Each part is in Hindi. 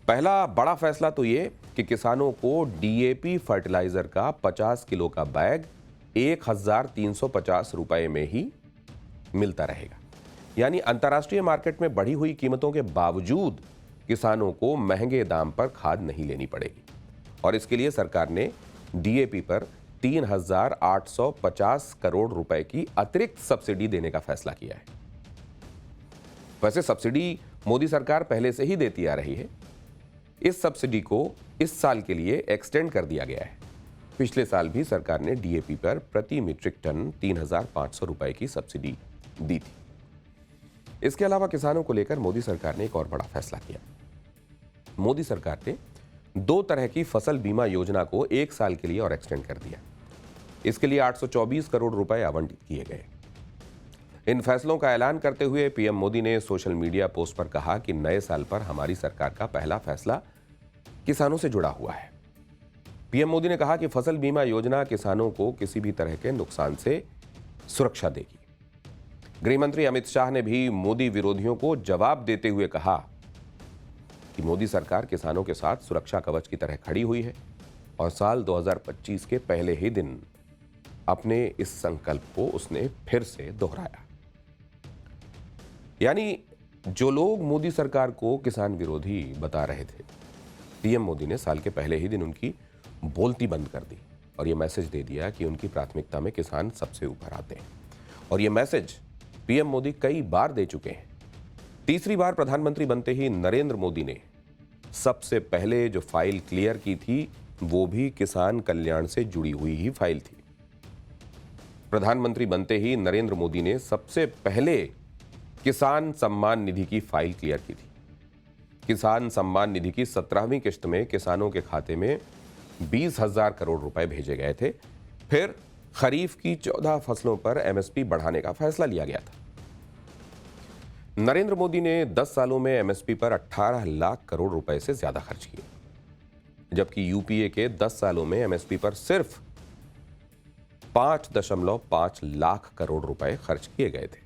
पहला बड़ा फैसला तो ये कि किसानों को डीएपी फर्टिलाइजर का 50 किलो का बैग 1,350 रुपए में ही मिलता रहेगा। यानी अंतर्राष्ट्रीय मार्केट में बढ़ी हुई कीमतों के बावजूद किसानों को महंगे दाम पर खाद नहीं लेनी पड़ेगी। और इसके लिए सरकार ने डीएपी पर 3,850 करोड़ रुपए की अतिरिक्त सब्सिडी देने का फैसला किया है। वैसे सब्सिडी मोदी सरकार पहले से ही देती आ रही है। इस सब्सिडी को इस साल के लिए एक्सटेंड कर दिया गया है। पिछले साल भी सरकार ने डीएपी पर प्रति मीट्रिक टन 3,500 रुपए की सब्सिडी दी थी। इसके अलावा किसानों को लेकर मोदी सरकार ने एक और बड़ा फैसला किया। मोदी सरकार ने 2 तरह की फसल बीमा योजना को 1 साल के लिए और एक्सटेंड कर दिया। इसके लिए 824 करोड़ रुपए आवंटित किए गए। इन फैसलों का ऐलान करते हुए पीएम मोदी ने सोशल मीडिया पोस्ट पर कहा कि नए साल पर हमारी सरकार का पहला फैसला किसानों से जुड़ा हुआ है। पीएम मोदी ने कहा कि फसल बीमा योजना किसानों को किसी भी तरह के नुकसान से सुरक्षा देगी। गृह मंत्री अमित शाह ने भी मोदी विरोधियों को जवाब देते हुए कहा कि मोदी सरकार किसानों के साथ सुरक्षा कवच की तरह खड़ी हुई है और साल 2025 के पहले ही दिन अपने इस संकल्प को उसने फिर से दोहराया। यानी जो लोग मोदी सरकार को किसान विरोधी बता रहे थे, पीएम मोदी ने साल के पहले ही दिन उनकी बोलती बंद कर दी और यह मैसेज दे दिया कि उनकी प्राथमिकता में किसान सबसे ऊपर आते हैं। और यह मैसेज पीएम मोदी कई बार दे चुके हैं। तीसरी बार प्रधानमंत्री बनते ही नरेंद्र मोदी ने सबसे पहले जो फाइल क्लियर की थी वो भी किसान कल्याण से जुड़ी हुई ही फाइल थी। प्रधानमंत्री बनते ही नरेंद्र मोदी ने सबसे पहले किसान सम्मान निधि की फाइल क्लियर की थी। किसान सम्मान निधि की 17वीं किस्त में किसानों के खाते में 20,000 करोड़ रुपए भेजे गए थे। फिर खरीफ की 14 फसलों पर एमएसपी बढ़ाने का फैसला लिया गया था। नरेंद्र मोदी ने 10 सालों में एमएसपी पर 18 लाख करोड़ रुपए से ज्यादा खर्च किए, जबकि यूपीए के 10 सालों में एमएसपी पर सिर्फ 5.5 लाख करोड़ रुपए खर्च किए गए थे।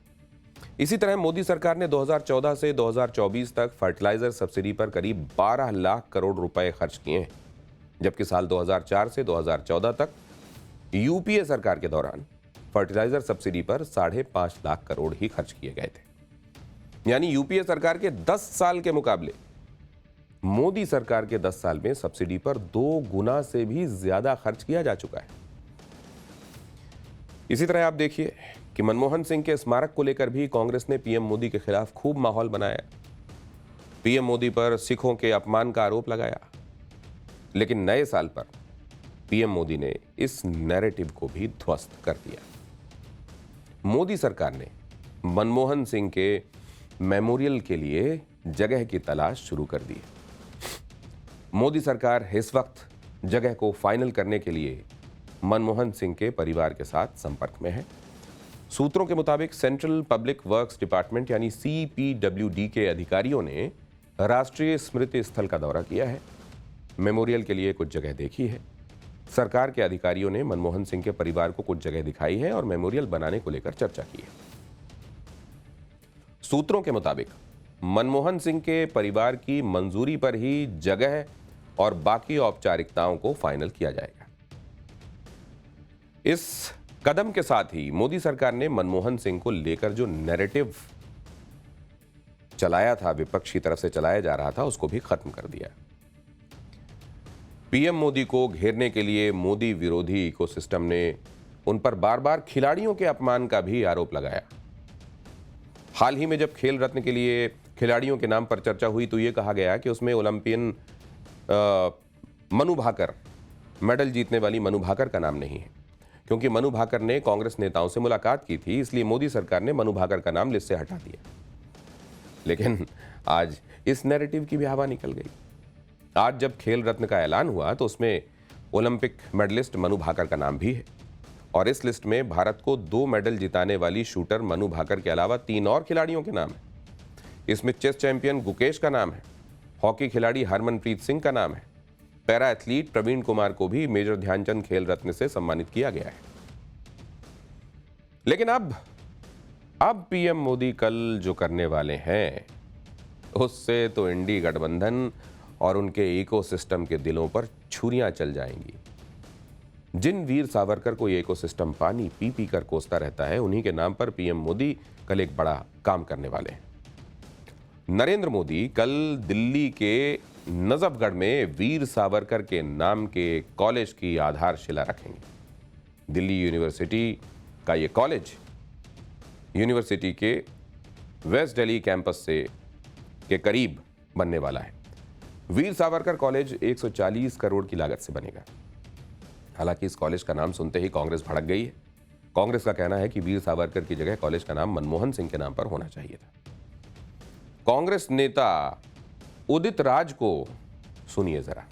इसी तरह मोदी सरकार ने 2014 से 2024 तक फर्टिलाइजर सब्सिडी पर करीब 12 लाख करोड़ रुपए खर्च किए हैं, जबकि साल 2004 से 2014 तक यूपीए सरकार के दौरान फर्टिलाइजर सब्सिडी पर 5.5 लाख करोड़ ही खर्च किए गए थे। यानी यूपीए सरकार के 10 साल के मुकाबले मोदी सरकार के 10 साल में सब्सिडी पर 2 गुना से भी ज्यादा खर्च किया जा चुका है। इसी तरह आप देखिए कि मनमोहन सिंह के स्मारक को लेकर भी कांग्रेस ने पीएम मोदी के खिलाफ खूब माहौल बनाया। पीएम मोदी पर सिखों के अपमान का आरोप लगाया, लेकिन नए साल पर पीएम मोदी ने इस नैरेटिव को भी ध्वस्त कर दिया। मोदी सरकार ने मनमोहन सिंह के मेमोरियल के लिए जगह की तलाश शुरू कर दी। मोदी सरकार इस वक्त जगह को फाइनल करने के लिए मनमोहन सिंह के परिवार के साथ संपर्क में है। सूत्रों के मुताबिक सेंट्रल पब्लिक वर्क्स डिपार्टमेंट यानी सीपीडब्ल्यूडी के अधिकारियों ने राष्ट्रीय स्मृति स्थल का दौरा किया है, मेमोरियल के लिए कुछ जगह देखी है। सरकार के अधिकारियों ने मनमोहन सिंह के परिवार को कुछ जगह दिखाई है और मेमोरियल बनाने को लेकर चर्चा की है। सूत्रों के मुताबिक मनमोहन सिंह के परिवार की मंजूरी पर ही जगह और बाकी औपचारिकताओं को फाइनल किया जाएगा। इस कदम के साथ ही मोदी सरकार ने मनमोहन सिंह को लेकर जो नैरेटिव चलाया था, विपक्ष की तरफ से चलाया जा रहा था, उसको भी खत्म कर दिया। पीएम मोदी को घेरने के लिए मोदी विरोधी इकोसिस्टम ने उन पर बार बार खिलाड़ियों के अपमान का भी आरोप लगाया। हाल ही में जब खेल रत्न के लिए खिलाड़ियों के नाम पर चर्चा हुई तो यह कहा गया कि उसमें ओलंपियन मनु भाकर, मेडल जीतने वाली मनु भाकर का नाम नहीं है, क्योंकि मनु भाकर ने कांग्रेस नेताओं से मुलाकात की थी, इसलिए मोदी सरकार ने मनु भाकर का नाम लिस्ट से हटा दिया। लेकिन आज इस नैरेटिव की भी हवा निकल गई। आज जब खेल रत्न का ऐलान हुआ तो उसमें ओलंपिक मेडलिस्ट मनु भाकर का नाम भी है और इस लिस्ट में भारत को 2 मेडल जिताने वाली शूटर मनु भाकर के अलावा 3 और खिलाड़ियों के नाम है। इसमें चेस चैंपियन गुकेश का नाम है, हॉकी खिलाड़ी हरमनप्रीत सिंह का नाम है, पैरा एथलीट प्रवीण कुमार को भी मेजर ध्यानचंद खेल रत्न से सम्मानित किया गया है। लेकिन अब पीएम मोदी कल जो करने वाले हैं उससे तो इंडी गठबंधन और उनके इकोसिस्टम के दिलों पर छुरियां चल जाएंगी। जिन वीर सावरकर को ये इकोसिस्टम पानी पी पी कर कोसता रहता है, उन्हीं के नाम पर पीएम मोदी कल एक बड़ा काम करने वाले हैं। नरेंद्र मोदी कल दिल्ली के नजफगढ़ में वीर सावरकर के नाम के कॉलेज की आधारशिला रखेंगे। दिल्ली यूनिवर्सिटी का ये कॉलेज यूनिवर्सिटी के वेस्ट दिल्ली कैंपस से के करीब बनने वाला है। वीर सावरकर कॉलेज 140 करोड़ की लागत से बनेगा। हालांकि इस कॉलेज का नाम सुनते ही कांग्रेस भड़क गई है। कांग्रेस का कहना है कि वीर सावरकर की जगह कॉलेज का नाम मनमोहन सिंह के नाम पर होना चाहिए था। कांग्रेस नेता उदित राज को सुनिए जरा,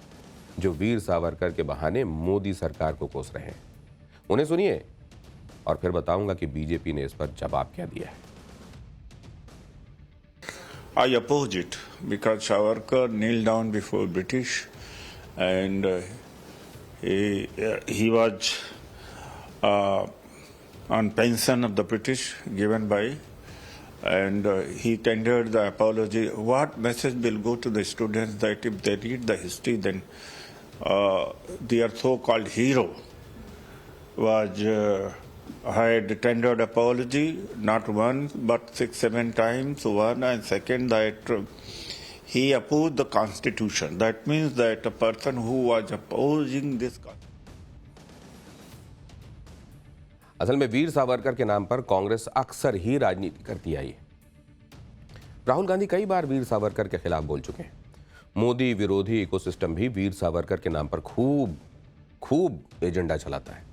जो वीर सावरकर के बहाने मोदी सरकार को कोस रहे हैं। उन्हें सुनिए और फिर बताऊंगा कि बीजेपी ने इस पर जवाब क्या दिया है। I oppose it because Savarkar kneeled down before British, and he was on pension of the British given by, and he tendered the apology. What message will go to the students that if they read the history, then their so-called hero was had tendered apology not once but 6-7 times. One, and second, that he opposed the constitution. That means that a person who was opposing this असल में वीर सावरकर के नाम पर कांग्रेस अक्सर ही राजनीति करती आई है। राहुल गांधी कई बार वीर सावरकर के खिलाफ बोल चुके हैं। मोदी विरोधी इकोसिस्टम भी वीर सावरकर के नाम पर खूब एजेंडा चलाता है।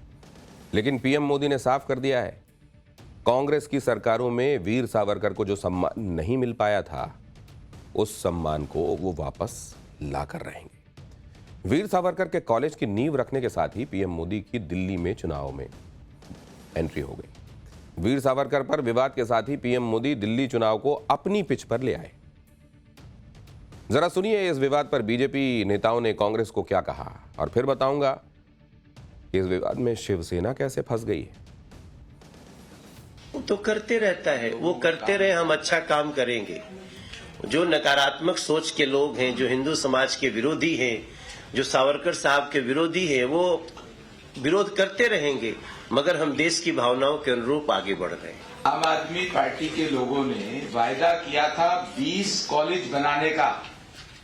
लेकिन पीएम मोदी ने साफ कर दिया है, कांग्रेस की सरकारों में वीर सावरकर को जो सम्मान नहीं मिल पाया था, उस सम्मान को वो वापस लाकर रहेंगे। वीर सावरकर के कॉलेज की नींव रखने के साथ ही पीएम मोदी की दिल्ली में चुनाव में एंट्री हो गई। वीर सावरकर पर विवाद के साथ ही पीएम मोदी दिल्ली चुनाव को अपनी पिच पर ले आए। जरा सुनिए इस विवाद पर बीजेपी नेताओं ने कांग्रेस को क्या कहा, और फिर बताऊंगा इस विवाद में शिवसेना कैसे फंस गई है। वो तो करते रहता है, वो करते रहे, हम अच्छा काम करेंगे। जो नकारात्मक सोच के लोग हैं, जो हिंदू समाज के विरोधी हैं, जो सावरकर साहब के विरोधी हैं, वो विरोध करते रहेंगे, मगर हम देश की भावनाओं के अनुरूप आगे बढ़ रहे हैं। आम आदमी पार्टी के लोगों ने वायदा किया था 20 कॉलेज बनाने का।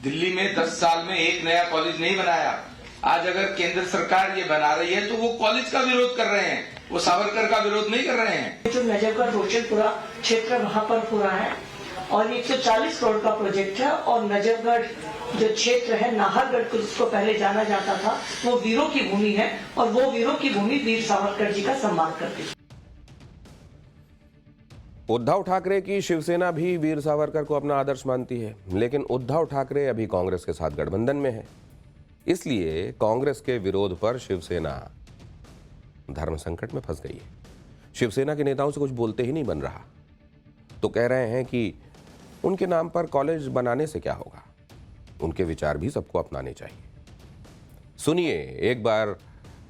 दिल्ली में 10 साल में एक नया कॉलेज नहीं बनाया। आज अगर केंद्र सरकार ये बना रही है तो वो कॉलेज का विरोध कर रहे हैं, वो सावरकर का विरोध नहीं कर रहे हैं। जो नजफगढ़ रोशनपुरा क्षेत्र वहाँ पर पूरा है और 140 करोड़ का प्रोजेक्ट है, और नजफगढ़ जो क्षेत्र है, नाहरगढ़ को जिसको पहले जाना जाता था, वो वीरों की भूमि है, और वो वीरों की भूमि वीर सावरकर जी का सम्मान करती है। उद्धव ठाकरे की शिवसेना भी वीर सावरकर को अपना आदर्श मानती है, लेकिन उद्धव ठाकरे अभी कांग्रेस के साथ गठबंधन में है। इसलिए कांग्रेस के विरोध पर शिवसेना धर्म संकट में फंस गई है। शिवसेना के नेताओं से कुछ बोलते ही नहीं बन रहा, तो कह रहे हैं कि उनके नाम पर कॉलेज बनाने से क्या होगा, उनके विचार भी सबको अपनाने चाहिए। सुनिए एक बार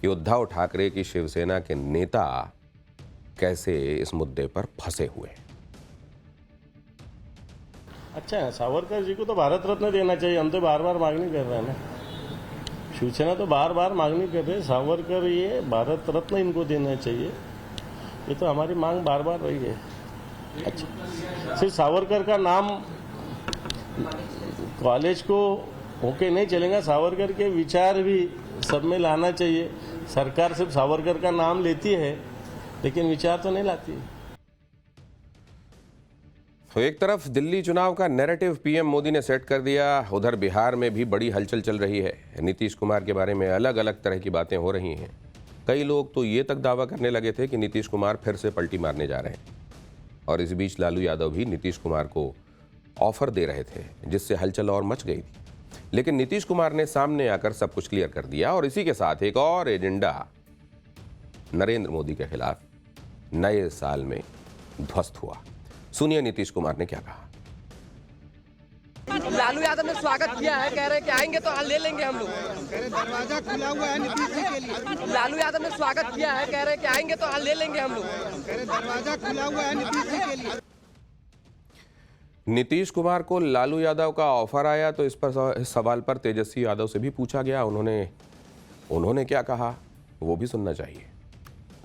कि उद्धव ठाकरे की शिवसेना के नेता कैसे इस मुद्दे पर फंसे हुए हैं। अच्छा है, सावरकर जी को तो भारत रत्न देना चाहिए। हम तो बार बार मांगनी कर रहे हैं ना, शिवसेना तो बार बार मांगनी कर रहे हैं, सावरकर ये भारत रत्न इनको देना चाहिए। ये तो हमारी मांग बार बार रही है। अच्छा, सिर्फ सावरकर का नाम कॉलेज को होके नहीं चलेगा, सावरकर के विचार भी सब में लाना चाहिए। सरकार सिर्फ सावरकर का नाम लेती है लेकिन विचार तो नहीं लाती। तो एक तरफ दिल्ली चुनाव का नैरेटिव पीएम मोदी ने सेट कर दिया, उधर बिहार में भी बड़ी हलचल चल रही है। नीतीश कुमार के बारे में अलग अलग तरह की बातें हो रही हैं। कई लोग तो ये तक दावा करने लगे थे कि नीतीश कुमार फिर से पलटी मारने जा रहे हैं, और इस बीच लालू यादव भी नीतीश कुमार को ऑफर दे रहे थे, जिससे हलचल और मच गई थी। लेकिन नीतीश कुमार ने सामने आकर सब कुछ क्लियर कर दिया, और इसी के साथ एक और एजेंडा नरेंद्र मोदी के खिलाफ नए साल में ध्वस्त हुआ। सुनिए नीतीश कुमार ने क्या कहा। लालू यादव ने स्वागत किया है, कह रहे हैं कि आएंगे तो हाल ले लेंगे हम लोग। दरवाजा खुला हुआ है नीतीश जी के लिए। लालू यादव ने स्वागत किया है, कह रहे हैं कि आएंगे तो हाल ले लेंगे हम लोग। दरवाजा खुला हुआ है नीतीश जी के लिए। नीतीश कुमार को लालू यादव का ऑफर आया तो इस सवाल पर तेजस्वी यादव से भी पूछा गया। उन्होंने क्या कहा वो भी सुनना चाहिए।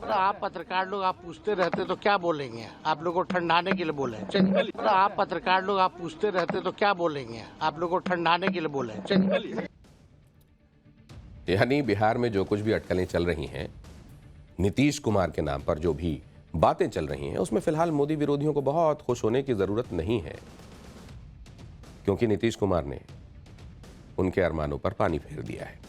आप पत्रकार लोग आप पूछते रहते तो क्या बोलेंगे? आप लोग को ठंडाने के लिए बोले। चलिए आप पत्रकार लोग आप पूछते रहते तो क्या बोलेंगे? आप लोग को ठंडाने के लिए बोले। चलिए यानी बिहार में जो कुछ भी अटकलें चल रही हैं, नीतीश कुमार के नाम पर जो भी बातें चल रही हैं, उसमें फिलहाल मोदी विरोधियों को बहुत खुश होने की जरूरत नहीं है, क्योंकि नीतीश कुमार ने उनके अरमानों पर पानी फेर दिया है।